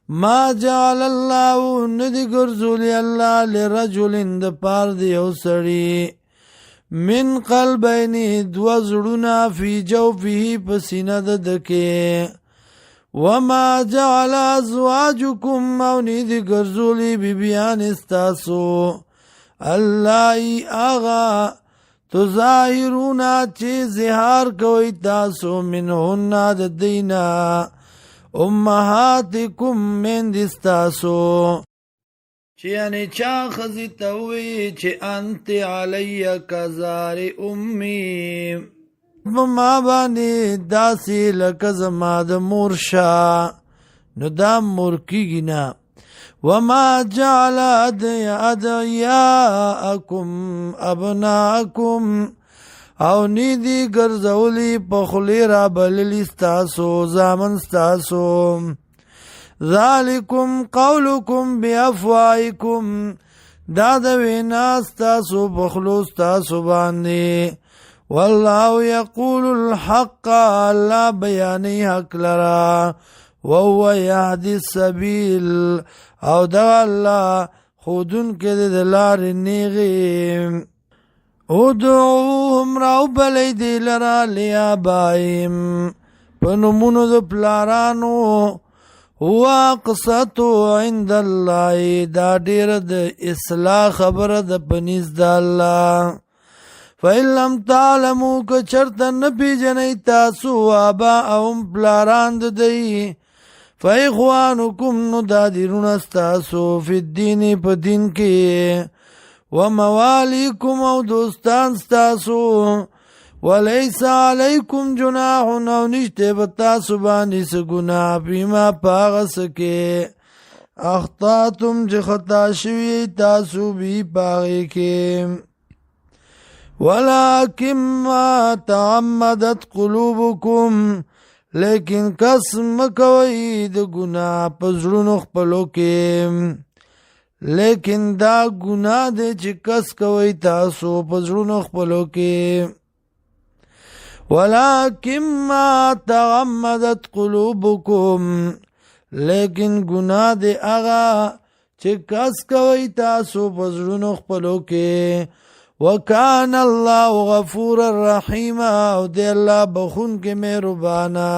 ما جعل الله ندی ګرځولی الله لرجل د پار د یو سړي من قلبین دو زړونه فی جوفه په سینه د دکې وما جعل ازواجکم او ندی ګرځولی بیبیان استاسو الله آغا تظاهرون چې زهار کوي تاسو منهن د دینا امهاتکم من دستاسو چې یعنی چا خزی توی چې انت علی کزار امی ما باندې داسې لکه زما د مورشا نو دا مورکیږي نه وما جعل ادعیاءکم ابناءکم او نیدی ګرځولی په خلی را بللی ستاسو زامن ستاسو ذالکم قولکم بیافوائکم دا د وینا ستاسو په خلو ستاسو باندې والله یقول الحق الله بیانی حق لرا وهو يهدي السبيل او دا الله خودن کې د لار نیغي ادعوهم راو بلی دی لرا لیابائیم پنمونو د پلارانو هو قصتو عند الله دا دیر د اصلاح خبر د پنیز د الله فإن لم تعلمو که چرتا نپی جنی تاسو آباءهم پلاران د دی فإخوانکم نو دادیرون استاسو فی الدین پا دین کی وموالیکم او دوستان ستاسو ولیس علیکم جناح او نشتے بتاسو بانی سگناح پیما پاغسکے اخطاتم چه خطا شوی تاسو بی پاغی کے ولیکن ما تعمدت قلوبکم لیکن قسم کوئی د گناہ پزړونو خپلو کې لیکن دا گناہ دے چې کس کوئی تاسو پزړونو خپلو کې ولکن ما تعمدت قلوبکم لیکن گناہ دے اغا چې کس کوئی تاسو پزړونو خپلو کې وکان الله غفور الرحیم او دی الله بخون کې مهربانا